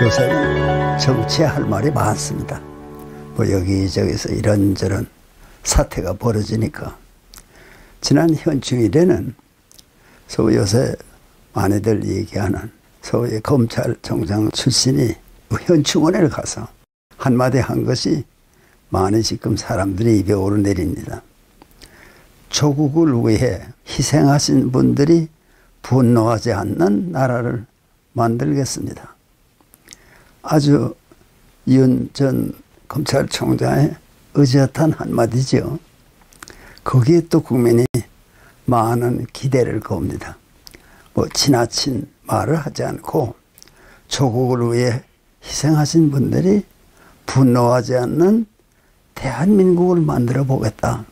요새는 정치에 할 말이 많습니다. 뭐 여기저기서 이런저런 사태가 벌어지니까. 지난 현충일에는 소위 요새 많이들 얘기하는 소위 검찰총장 출신이 현충원에 가서 한마디 한 것이 많이 지금 사람들이 입에 오르내립니다. 조국을 위해 희생하신 분들이 분노하지 않는 나라를 만들겠습니다. 아주 윤 전 검찰총장의 의젓한 한마디죠. 거기에 또 국민이 많은 기대를 겁니다. 뭐 지나친 말을 하지 않고 조국을 위해 희생하신 분들이 분노하지 않는 대한민국을 만들어 보겠다.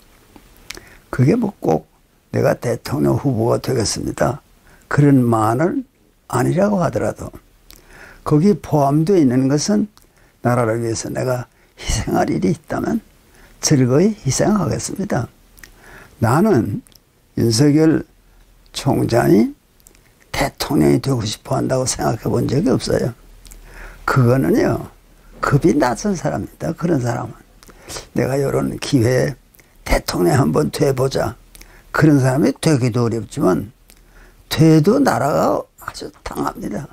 그게 뭐 꼭 내가 대통령 후보가 되겠습니다. 그런 말은 아니라고 하더라도 거기 포함되어 있는 것은 나라를 위해서 내가 희생할 일이 있다면 즐거이 희생하겠습니다. 나는 윤석열 총장이 대통령이 되고 싶어 한다고 생각해 본 적이 없어요. 그거는요, 급이 낮은 사람입니다. 그런 사람은. 내가 이런 기회에 대통령 한번 돼보자. 그런 사람이 되기도 어렵지만 돼도 나라가 아주 당합니다.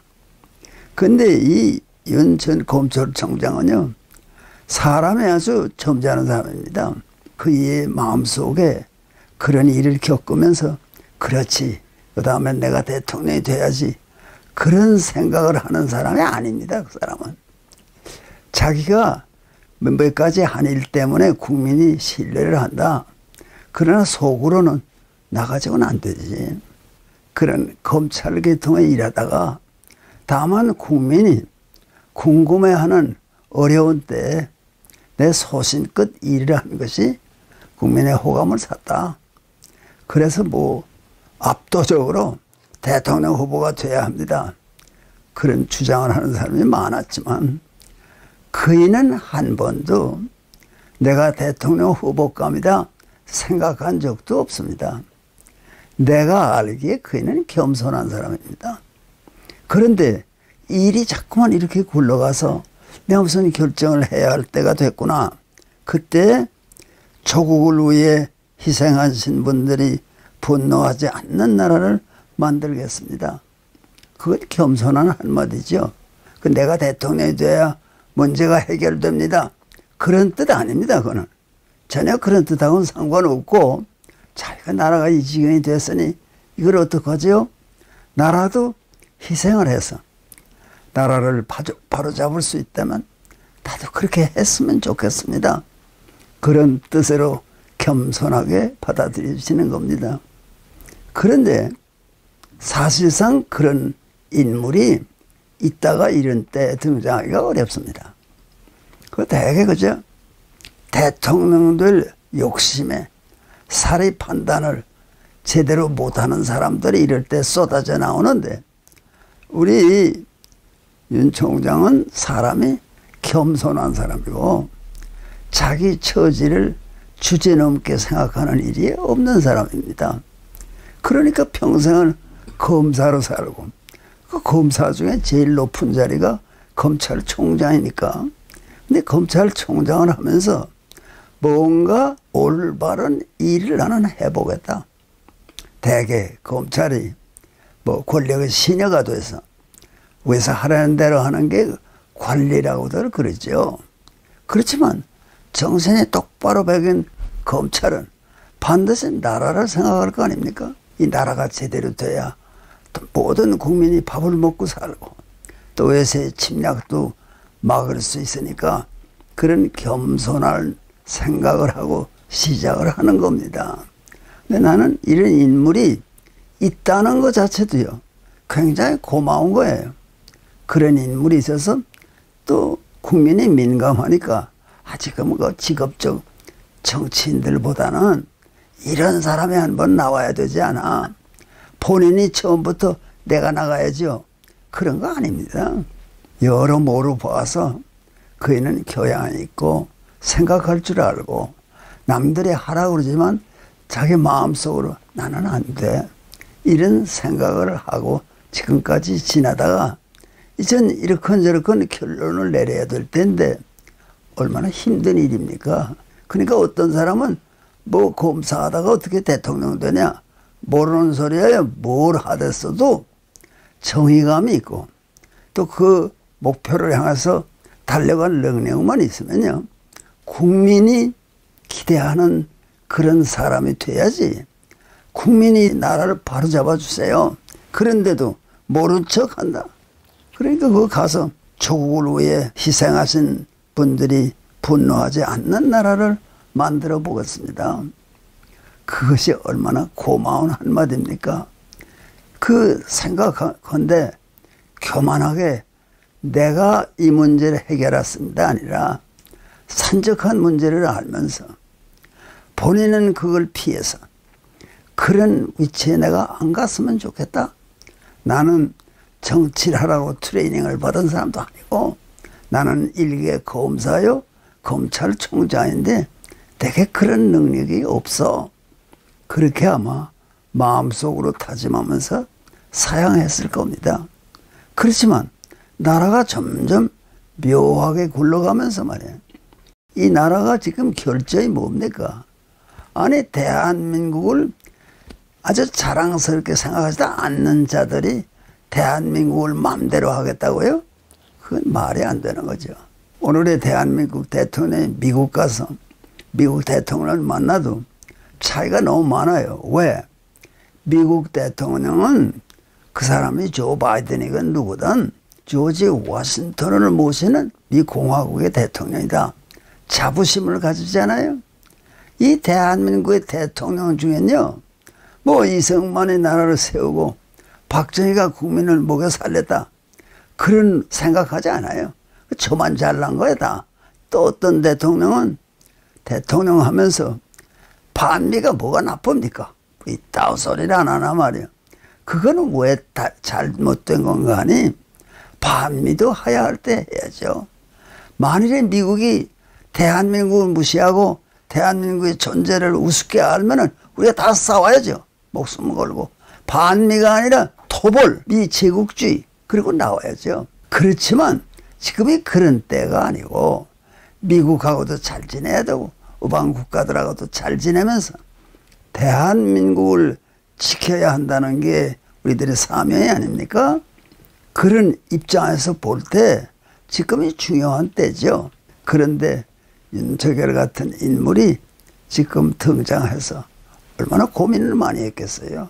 근데 이 윤 전 검찰총장은요, 사람이 아주 점잖은 사람입니다. 그의 마음속에 그런 일을 겪으면서 그렇지, 그 다음에 내가 대통령이 돼야지, 그런 생각을 하는 사람이 아닙니다. 그 사람은. 자기가 몇 가지 한 일 때문에 국민이 신뢰를 한다. 그러나 속으로는 나가지고는 안 되지. 그런 검찰 계통에 일하다가 다만 국민이 궁금해하는 어려운 때에 내 소신껏 일을 하는 것이 국민의 호감을 샀다. 그래서 뭐 압도적으로 대통령 후보가 돼야 합니다. 그런 주장을 하는 사람이 많았지만 그이는 한 번도 내가 대통령 후보감이다 생각한 적도 없습니다. 내가 알기에 그이는 겸손한 사람입니다. 그런데 일이 자꾸만 이렇게 굴러가서 내가 무슨 결정을 해야 할 때가 됐구나. 그때 조국을 위해 희생하신 분들이 분노하지 않는 나라를 만들겠습니다. 그건 겸손한 한마디죠. 내가 대통령이 돼야 문제가 해결됩니다. 그런 뜻 아닙니다. 그거는. 전혀 그런 뜻하고는 상관없고 자기가 나라가 이 지경이 됐으니 이걸 어떡하죠? 나라도 희생을 해서 나라를 바로잡을 수 있다면 나도 그렇게 했으면 좋겠습니다. 그런 뜻으로 겸손하게 받아들여지는 겁니다. 그런데 사실상 그런 인물이 있다가 이런 때 등장하기가 어렵습니다. 그 대개 그죠? 대통령들 욕심에 사리 판단을 제대로 못하는 사람들이 이럴 때 쏟아져 나오는데 우리 윤 총장은 사람이 겸손한 사람이고 자기 처지를 주제넘게 생각하는 일이 없는 사람입니다. 그러니까 평생을 검사로 살고 그 검사 중에 제일 높은 자리가 검찰총장이니까. 근데 검찰총장을 하면서 뭔가 올바른 일을 나는 해보겠다. 대개 검찰이 뭐 권력의 시녀가 돼서 위에서 하라는 대로 하는 게 관리라고들 그러죠. 그렇지만 정신이 똑바로 박인 검찰은 반드시 나라를 생각할 거 아닙니까? 이 나라가 제대로 돼야 모든 국민이 밥을 먹고 살고 또 외세의 침략도 막을 수 있으니까 그런 겸손한 생각을 하고 시작을 하는 겁니다. 근데 나는 이런 인물이 있다는 것 자체도요, 굉장히 고마운 거예요. 그런 인물이 있어서 또 국민이 민감하니까 지금 그 직업적 정치인들보다는 이런 사람이 한번 나와야 되지 않아. 본인이 처음부터 내가 나가야죠. 그런 거 아닙니다. 여러모로 봐서 그이는 교양이 있고 생각할 줄 알고 남들이 하라고 그러지만 자기 마음속으로 나는 안 돼. 이런 생각을 하고 지금까지 지나다가 이젠 이렇건 결론을 내려야 될 텐데 얼마나 힘든 일입니까? 그러니까 어떤 사람은 뭐 검사하다가 어떻게 대통령 되냐? 모르는 소리야. 뭘 하댔어도 정의감이 있고 또 그 목표를 향해서 달려갈 능력만 있으면요. 국민이 기대하는 그런 사람이 돼야지. 국민이 나라를 바로잡아 주세요. 그런데도 모른 척 한다. 그러니까 그 가서 조국을 위해 희생하신 분들이 분노하지 않는 나라를 만들어 보겠습니다. 그것이 얼마나 고마운 한마디입니까? 그 생각건데 교만하게 내가 이 문제를 해결했습니다 아니라 산적한 문제를 알면서 본인은 그걸 피해서 그런 위치에 내가 안 갔으면 좋겠다. 나는 정치를 하라고 트레이닝을 받은 사람도 아니고 나는 일개 검사요 검찰총장인데 되게 그런 능력이 없어. 그렇게 아마 마음속으로 다짐하면서 사양했을 겁니다. 그렇지만 나라가 점점 묘하게 굴러가면서 말이에요. 이 나라가 지금 결정이 뭡니까? 아니 대한민국을 아주 자랑스럽게 생각하지 않는 자들이 대한민국을 마음대로 하겠다고요? 그건 말이 안 되는 거죠. 오늘의 대한민국 대통령이 미국 가서 미국 대통령을 만나도 차이가 너무 많아요. 왜? 미국 대통령은 그 사람이 조 바이든이건 누구든 조지 워싱턴을 모시는 미 공화국의 대통령이다. 자부심을 가지잖아요. 이 대한민국의 대통령 중엔요. 뭐 이승만이 나라를 세우고 박정희가 국민을 먹여 살렸다. 그런 생각하지 않아요. 저만 잘난 거야 다. 또 어떤 대통령은 대통령 하면서 반미가 뭐가 나쁩니까? 이따위 소리를 안 하나 말이야. 그거는 왜 잘못된 건가 하니 반미도 해야 할 때 해야죠. 만일에 미국이 대한민국을 무시하고 대한민국의 존재를 우습게 알면은 우리가 다 싸워야죠. 목숨 걸고. 반미가 아니라 토벌, 미제국주의 그리고 나와야죠. 그렇지만 지금이 그런 때가 아니고 미국하고도 잘 지내야 되고 우방 국가들하고도 잘 지내면서 대한민국을 지켜야 한다는 게 우리들의 사명이 아닙니까? 그런 입장에서 볼 때 지금이 중요한 때죠. 그런데 윤석열 같은 인물이 지금 등장해서 얼마나 고민을 많이 했겠어요.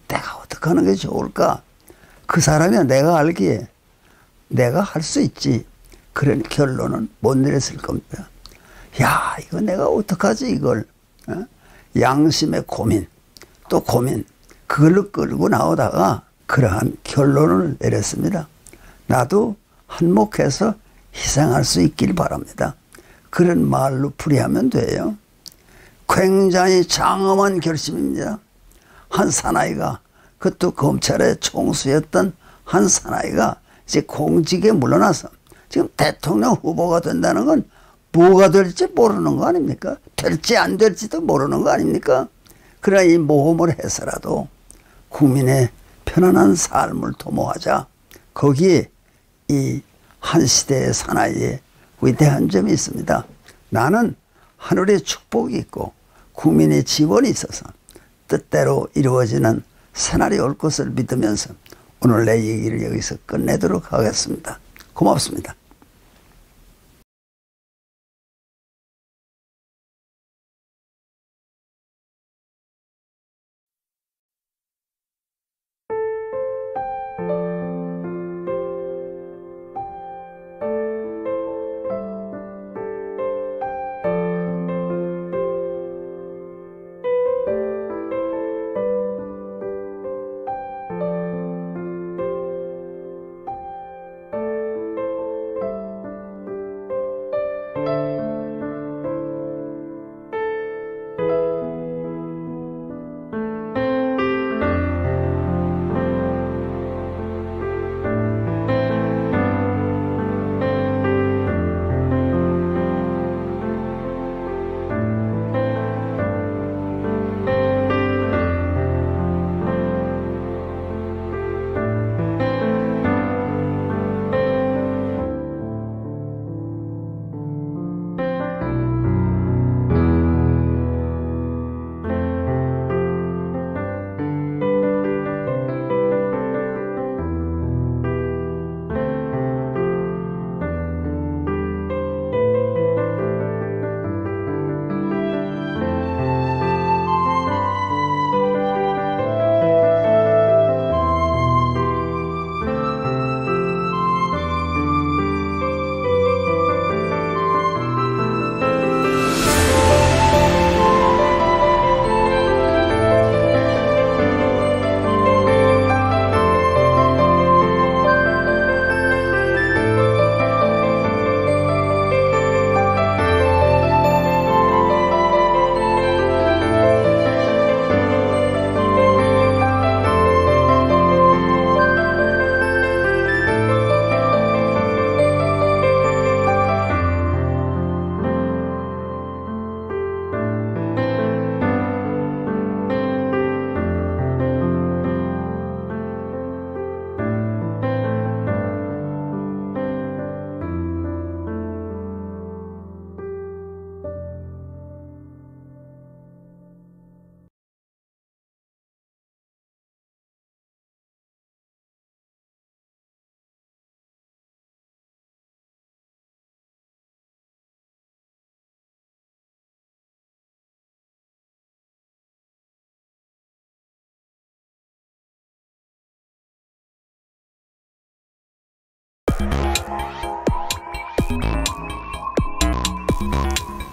내가 어떻게 하는 게 좋을까? 그 사람이 내가 알기에 내가 할 수 있지. 그런 결론은 못 내렸을 겁니다. 야, 이거 내가 어떡하지 이걸. 어? 양심의 고민, 또 고민, 그걸로 끌고 나오다가 그러한 결론을 내렸습니다. 나도 한몫해서 희생할 수 있길 바랍니다. 그런 말로 풀이하면 돼요. 굉장히 장엄한 결심입니다. 한 사나이가, 그것도 검찰의 총수였던 한 사나이가 이제 공직에 물러나서 지금 대통령 후보가 된다는 건 뭐가 될지 모르는 거 아닙니까? 될지 안 될지도 모르는 거 아닙니까? 그러나 이 모험을 해서라도 국민의 편안한 삶을 도모하자. 거기에 이 한 시대의 사나이의 위대한 점이 있습니다. 나는 하늘의 축복이 있고 국민의 지원이 있어서 뜻대로 이루어지는 새날이 올 것을 믿으면서 오늘 내 얘기를 여기서 끝내도록 하겠습니다. 고맙습니다.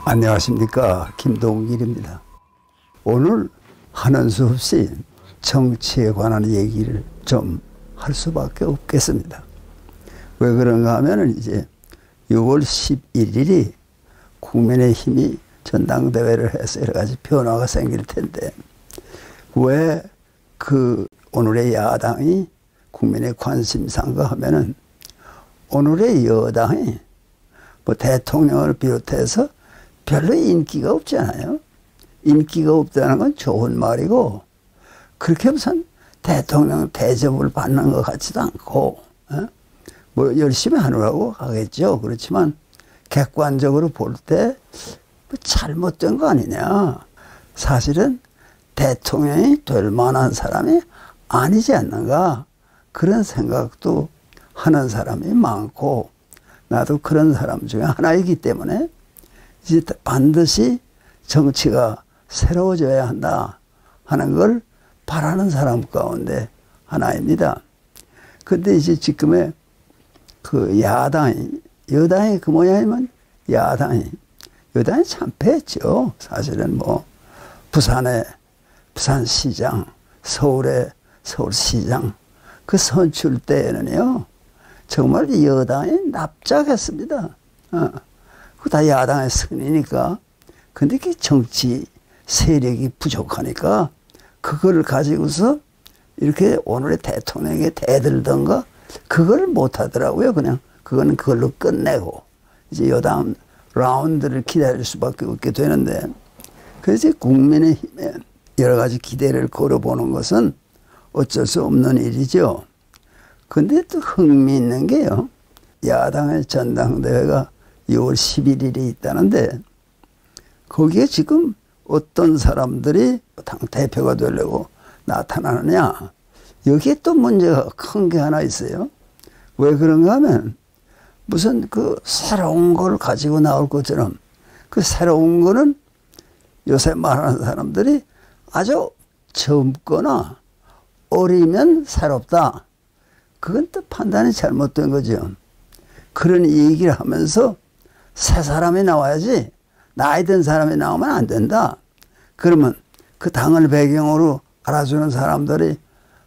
안녕하십니까, 김동길입니다. 오늘 하는 수 없이 정치에 관한 얘기를 좀 할 수밖에 없겠습니다. 왜 그런가 하면은 이제 6월 11일이 국민의힘이 전당대회를 해서 여러 가지 변화가 생길 텐데, 왜 오늘의 야당이 국민의 관심사인가 하면은, 오늘의 여당이 뭐 대통령을 비롯해서 별로 인기가 없잖아요. 인기가 없다는 건 좋은 말이고, 그렇게 무슨 대통령 대접을 받는 것 같지도 않고, 뭐 열심히 하느라고 하겠죠. 그렇지만 객관적으로 볼 때 뭐 잘못된 거 아니냐. 사실은 대통령이 될 만한 사람이 아니지 않는가, 그런 생각도 하는 사람이 많고, 나도 그런 사람 중에 하나이기 때문에 이제 반드시 정치가 새로워져야 한다 하는 걸 바라는 사람 가운데 하나입니다. 근데 이제 지금의 여당이 그 모양이면 여당이 참패했죠. 사실은 뭐 부산시장, 서울의 서울시장 그 선출 때에는요, 정말 여당이 납작했습니다. 그거 다 야당의 승리니까. 근데 그 정치 세력이 부족하니까 그걸 가지고서 이렇게 오늘의 대통령에게 대들던가 그걸 못 하더라고요. 그냥 그거는 그걸로 끝내고 이제 여다음 라운드를 기다릴 수밖에 없게 되는데, 그래서 국민의힘에 여러 가지 기대를 걸어보는 것은 어쩔 수 없는 일이죠. 근데 또 흥미있는 게요, 야당의 전당대회가 6월 11일에 있다는데, 거기에 지금 어떤 사람들이 당 대표가 되려고 나타나느냐, 여기에 또 문제가 큰 게 하나 있어요. 왜 그런가 하면, 무슨 새로운 걸 가지고 나올 것처럼, 그 새로운 거는 요새 말하는 사람들이 아주 젊거나 어리면 새롭다. 그건 또 판단이 잘못된 거죠. 그런 얘기를 하면서 새 사람이 나와야지 나이 든 사람이 나오면 안 된다. 그러면 그 당을 배경으로 알아주는 사람들이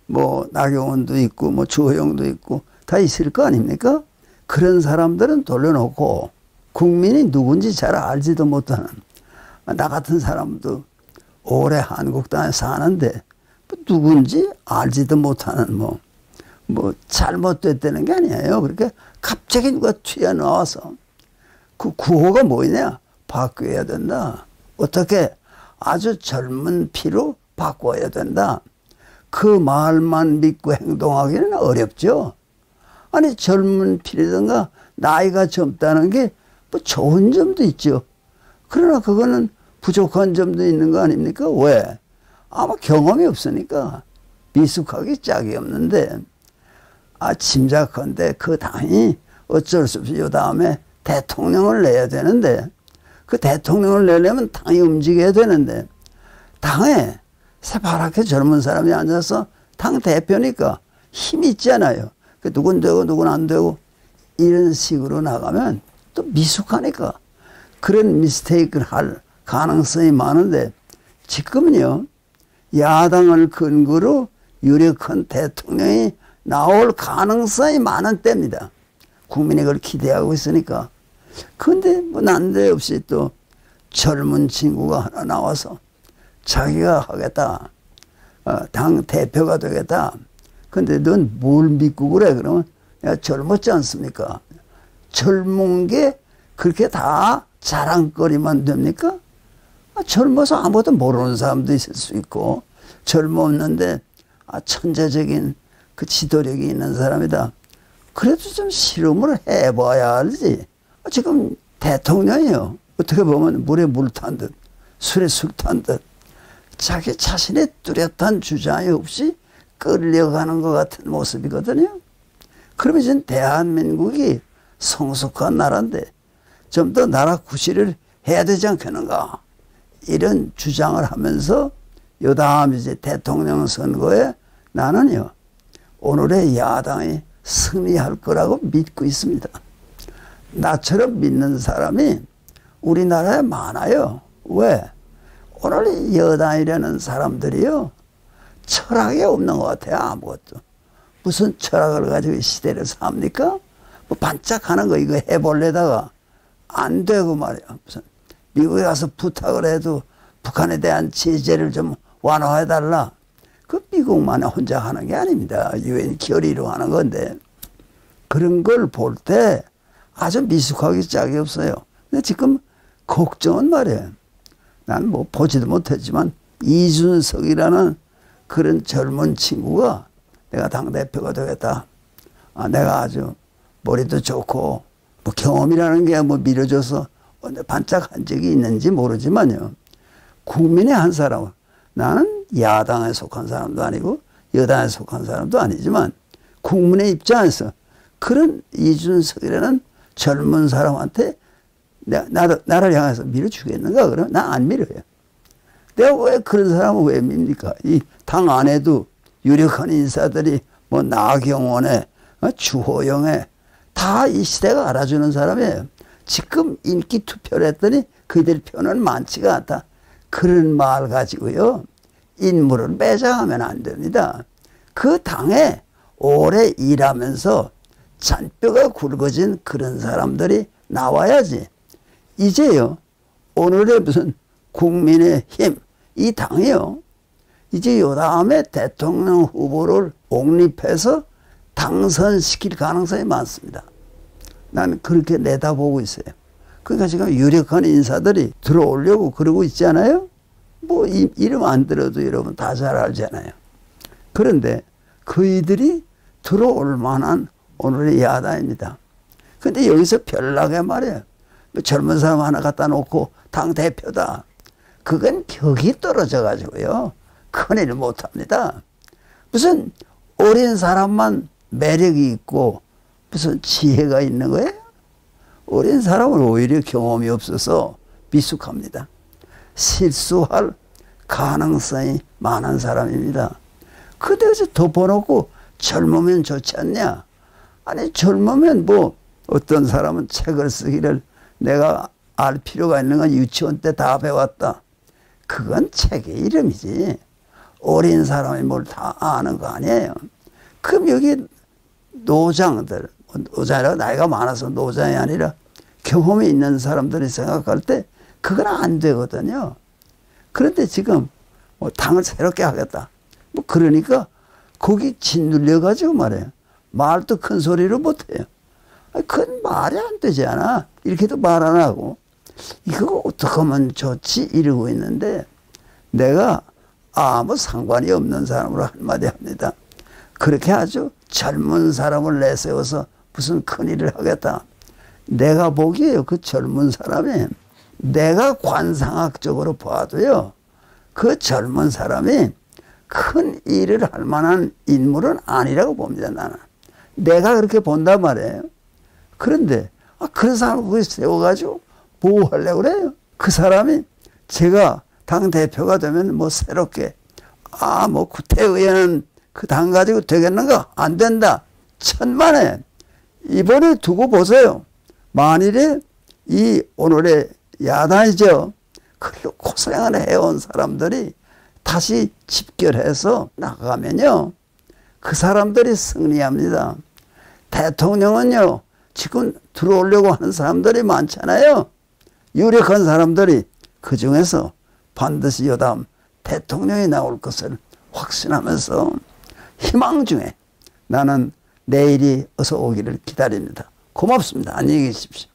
뭐 나경원도 있고 뭐 주호영도 있고 다 있을 거 아닙니까? 그런 사람들은 돌려놓고 국민이 누군지 잘 알지도 못하는, 나 같은 사람도 오래 한국당에 사는데 누군지 알지도 못하는 뭐 잘못됐다는 게 아니에요. 그렇게 갑자기 누가 튀어나와서 그 구호가 뭐냐? 바뀌어야 된다. 어떻게? 아주 젊은 피로 바꿔야 된다. 그 말만 믿고 행동하기는 어렵죠. 아니, 젊은 피라든가 나이가 젊다는 게 뭐 좋은 점도 있죠. 그러나 그거는 부족한 점도 있는 거 아닙니까? 왜? 아마 경험이 없으니까 미숙하기 짝이 없는데, 짐작컨대 그 당이 어쩔 수 없이 요 다음에 대통령을 내야 되는데, 그 대통령을 내려면 당이 움직여야 되는데, 당에 새파랗게 젊은 사람이 앉아서 당 대표니까 힘이 있잖아요. 누군 되고 누군 안 되고 이런 식으로 나가면 또 미숙하니까 그런 미스테이크를 할 가능성이 많은데, 지금은요, 야당을 근거로 유력한 대통령이 나올 가능성이 많은 때입니다. 국민이 그걸 기대하고 있으니까. 그런데 뭐 난데없이 또 젊은 친구가 하나 나와서 자기가 하겠다, 당 대표가 되겠다. 근데 넌 뭘 믿고 그래? 그러면 야, 젊었지 않습니까? 젊은 게 그렇게 다 자랑거리만 됩니까? 젊어서 아무것도 모르는 사람도 있을 수 있고, 젊었는데 천재적인 그 지도력이 있는 사람이다. 그래도 좀 실험을 해봐야 알지. 지금 대통령이요, 어떻게 보면 물에 물 탄 듯 술에 술 탄 듯 자기 자신의 뚜렷한 주장이 없이 끌려가는 것 같은 모습이거든요. 그러면 이제 대한민국이 성숙한 나라인데 좀 더 나라 구실을 해야 되지 않겠는가, 이런 주장을 하면서 요다음 이제 대통령 선거에 나는요, 오늘의 야당이 승리할 거라고 믿고 있습니다. 나처럼 믿는 사람이 우리나라에 많아요. 왜? 오늘 여당이라는 사람들이요, 철학이 없는 것 같아요. 아무것도. 무슨 철학을 가지고 이 시대를 삽니까? 뭐 반짝하는 거 이거 해볼래다가 안 되고 말이야. 무슨 미국에 가서 부탁을 해도 북한에 대한 제재를 좀 완화해달라. 그 미국만 혼자 하는 게 아닙니다. 유엔 결의로 하는 건데, 그런 걸 볼 때 아주 미숙하기 짝이 없어요. 근데 지금 걱정은 말이에요. 난 뭐 보지도 못했지만 이준석이라는 그런 젊은 친구가 내가 당대표가 되겠다. 내가 아주 머리도 좋고 뭐 경험이라는 게 뭐 밀어줘서 반짝한 적이 있는지 모르지만요. 국민의 한 사람, 나는 야당에 속한 사람도 아니고 여당에 속한 사람도 아니지만 국민의 입장에서 그런 이준석이라는 젊은 사람한테 나를 향해서 밀어주겠는가? 그러면 난 안 밀어요. 내가 왜 그런 사람을 왜 밉니까? 이 당 안에도 유력한 인사들이 뭐 나경원에 주호영에 다 이 시대가 알아주는 사람이에요. 지금 인기 투표를 했더니 그들 표는 많지가 않다. 그런 말 가지고요, 인물을 매장하면 안 됩니다. 그 당에 오래 일하면서 잔뼈가 굵어진 그런 사람들이 나와야지. 이제요, 오늘의 무슨 국민의힘, 이 당이요, 이제 요 다음에 대통령 후보를 옹립해서 당선시킬 가능성이 많습니다. 나는 그렇게 내다보고 있어요. 그러니까 지금 유력한 인사들이 들어오려고 그러고 있잖아요. 뭐 이름 안 들어도 여러분 다 잘 알잖아요. 그런데 그이들이 들어올 만한 오늘의 야당입니다. 근데 여기서 별나게 말이에요. 젊은 사람 하나 갖다 놓고 당대표다. 그건 격이 떨어져 가지고요, 큰일 못합니다. 무슨 어린 사람만 매력이 있고 무슨 지혜가 있는 거예요? 어린 사람은 오히려 경험이 없어서 미숙합니다. 실수할 가능성이 많은 사람입니다. 그때서 덮어놓고 젊으면 좋지 않냐? 아니, 젊으면 뭐 어떤 사람은 책을 쓰기를 내가 알 필요가 있는 건 유치원 때 다 배웠다. 그건 책의 이름이지. 어린 사람이 뭘 다 아는 거 아니에요. 그럼 여기 노장들, 노장이라고 나이가 많아서 노장이 아니라 경험이 있는 사람들이 생각할 때 그건 안 되거든요. 그런데 지금 뭐 당을 새롭게 하겠다. 뭐 그러니까 거기 짓눌려가지고 말이에요. 말도 큰 소리로 못해요. 그건 말이 안 되지 않아. 이렇게도 말 안 하고 이거 어떻게 하면 좋지 이러고 있는데, 내가 아무 상관이 없는 사람으로 한마디 합니다. 그렇게 아주 젊은 사람을 내세워서 무슨 큰일을 하겠다. 내가 보기에요, 그 젊은 사람이, 내가 관상학적으로 봐도요, 그 젊은 사람이 큰 일을 할 만한 인물은 아니라고 봅니다. 나는 내가 그렇게 본단 말이에요. 그런데 그런 사람을 거기 세워가지고 뭐 하려고 그래요? 그 사람이 제가 당대표가 되면 뭐 새롭게 뭐 구태의원은 그 당 가지고 되겠는가? 안 된다. 천만에 이번에 두고 보세요. 만일에 이 오늘의 야당이죠, 그 고생을 해온 사람들이 다시 집결해서 나가면요, 그 사람들이 승리합니다. 대통령은요, 지금 들어오려고 하는 사람들이 많잖아요. 유력한 사람들이. 그 중에서 반드시 여담 대통령이 나올 것을 확신하면서 희망 중에 나는 내일이 어서 오기를 기다립니다. 고맙습니다. 안녕히 계십시오.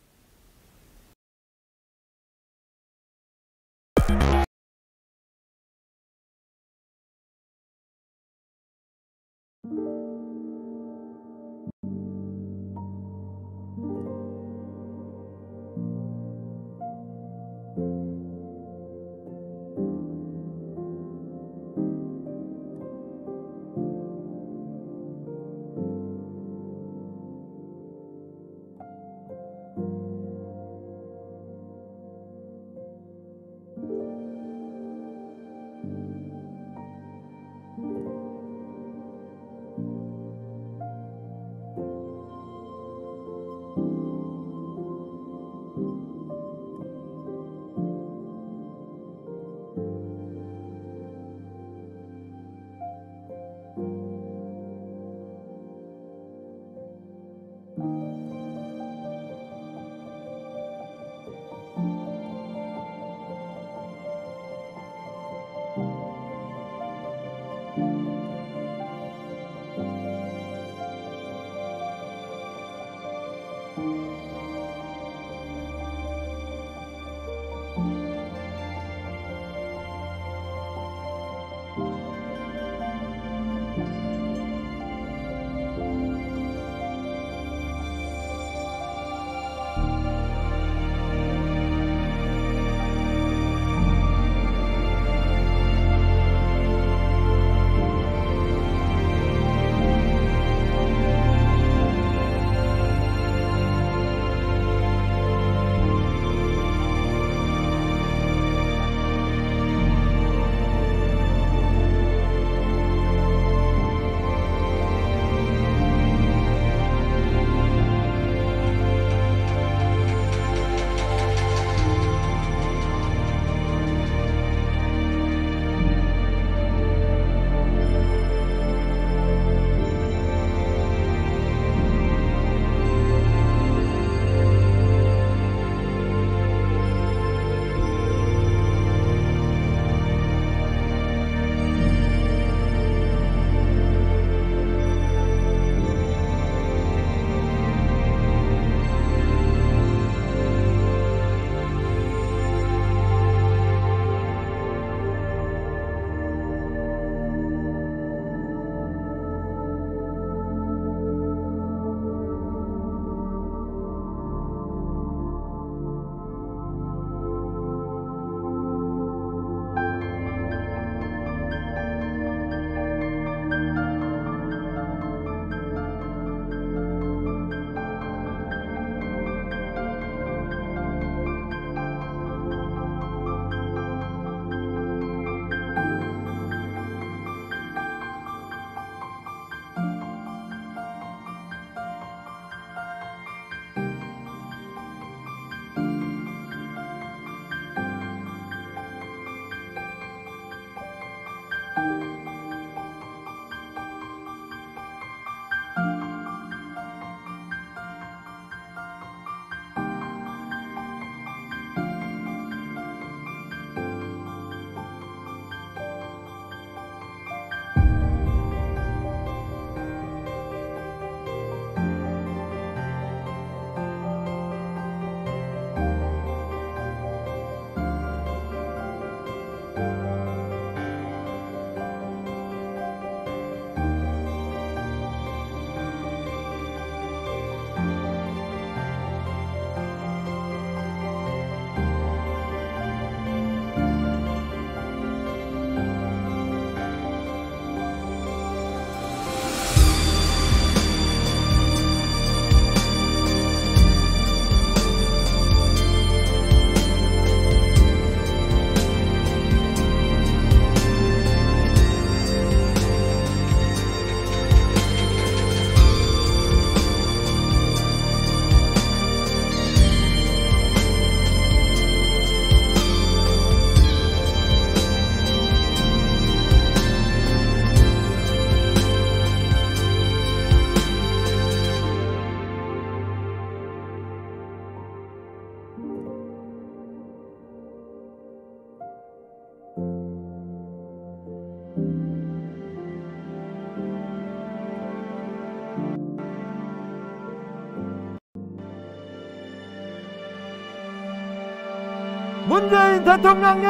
문재인 대통령님!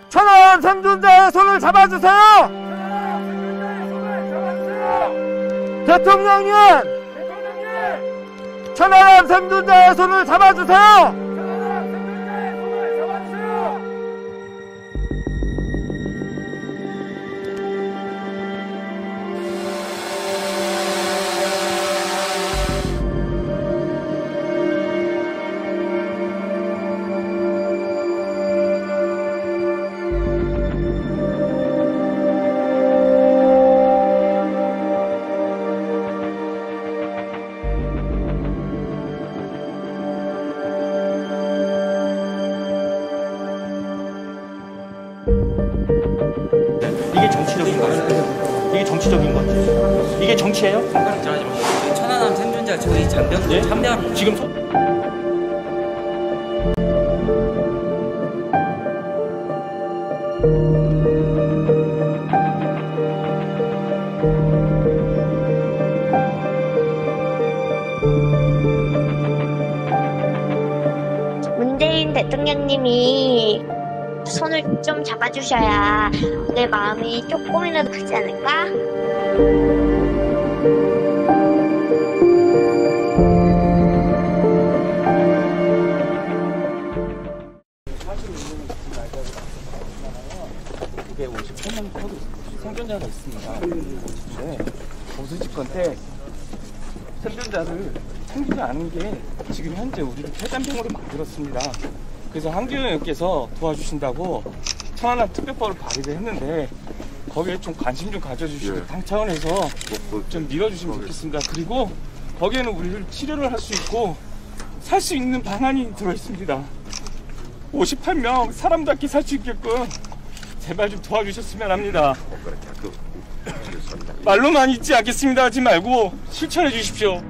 천안 생존자의 손을 잡아주세요! 대통령님! 천안 생존자의 손을 잡아주세요! 이게 정치적인 거 같아요. 이게 정치적인 거 같아요. 이게 정치예요? 천안함 생존자 저희 장병 예? 참여하는 지금 문재인 대통령님이 손을 좀 잡아주셔야 내 마음이 조금이라도 크지 않을까? 생존자가 있습니다. 네, 보수 집권 때 생존자를 챙기지 않은 게 지금 현재 우리를 폐단병으로 만들었습니다. 그래서 한기훈 의원께서 도와주신다고 천안함 특별법을 발의를 했는데 거기에 좀 관심 좀 가져주시고 당 차원에서 좀 밀어주시면 좋겠습니다. 그리고 거기에는 우리를 치료를 할 수 있고 살 수 있는 방안이 들어있습니다. 58명 사람답게 살 수 있게끔 제발 좀 도와주셨으면 합니다. 말로만 있지 않겠습니다 하지 말고 실천해 주십시오.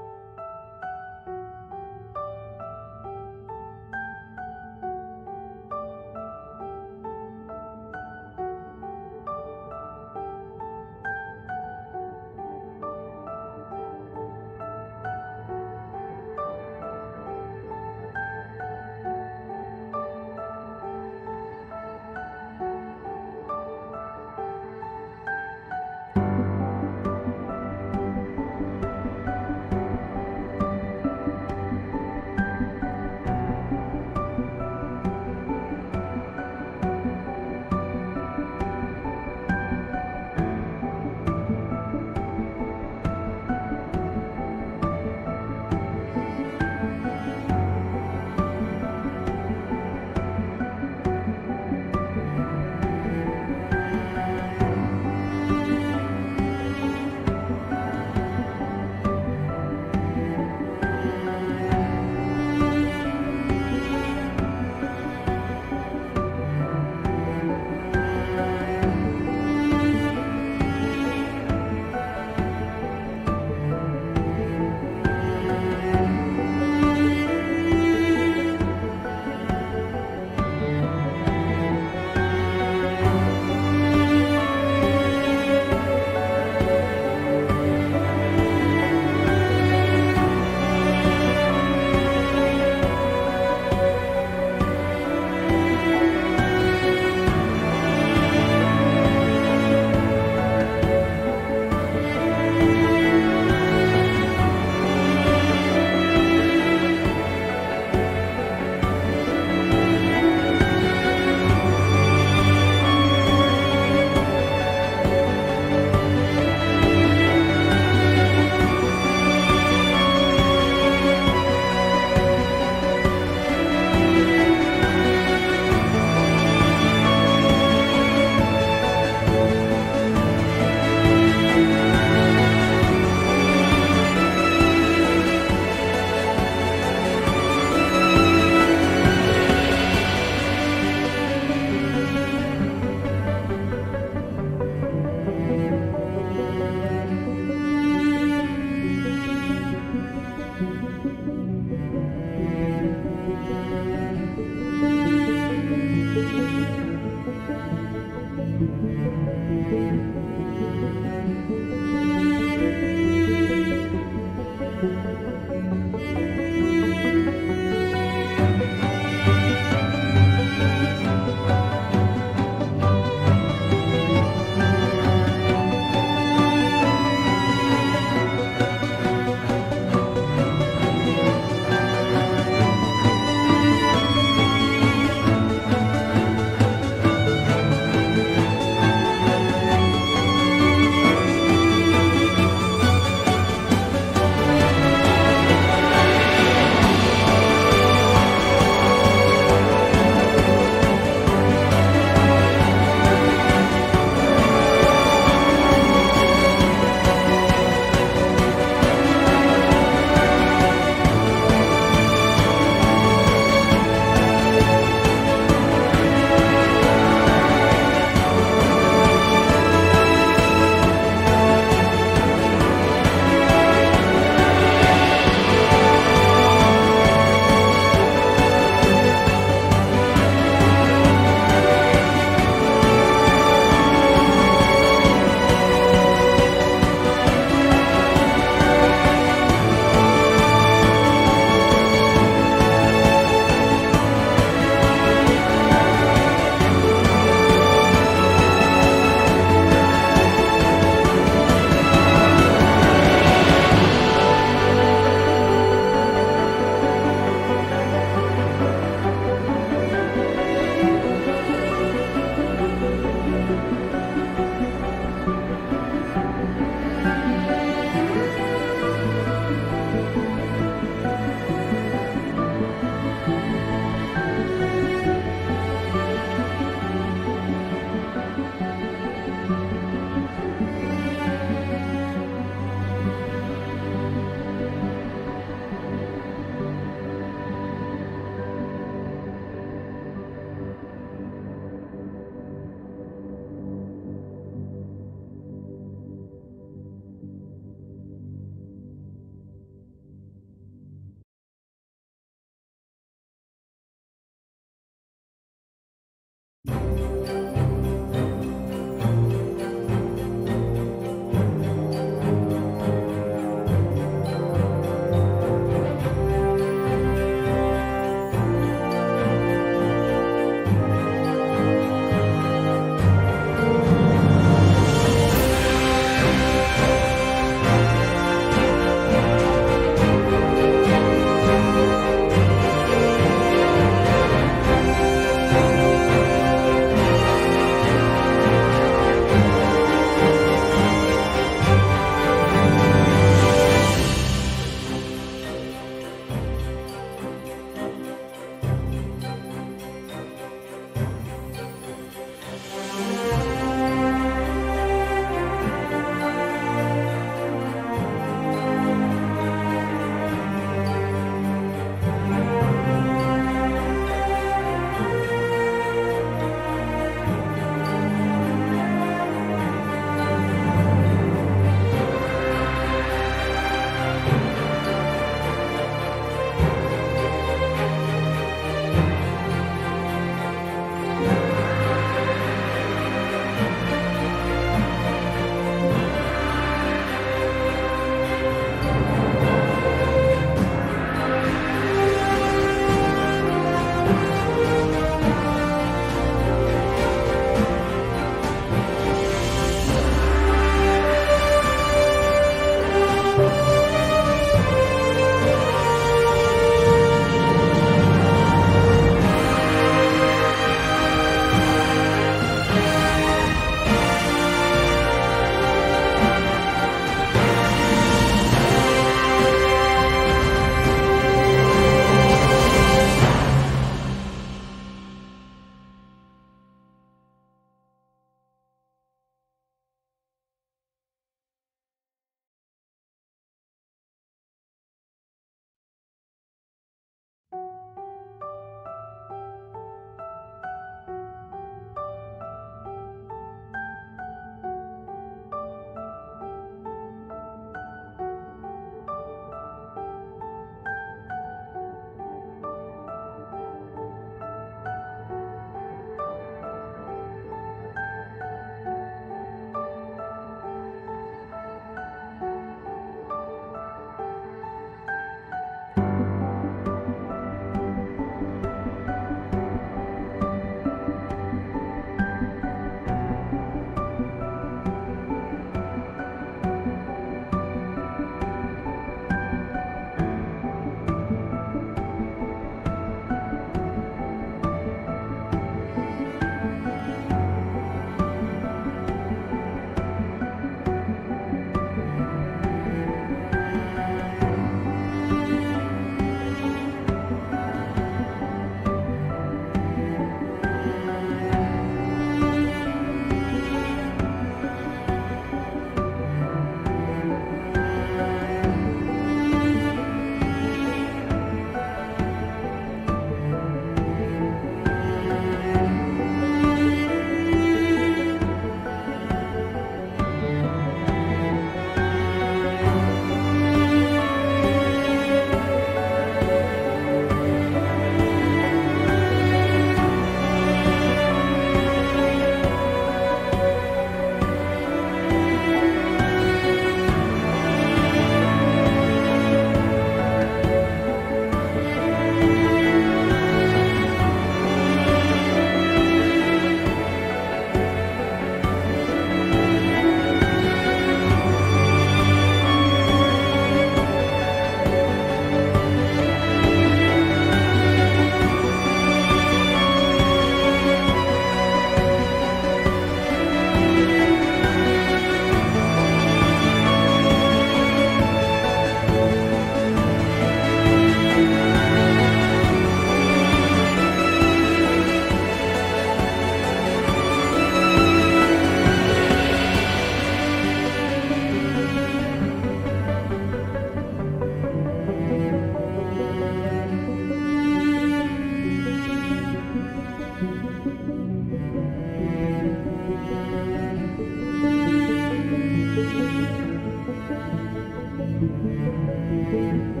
네.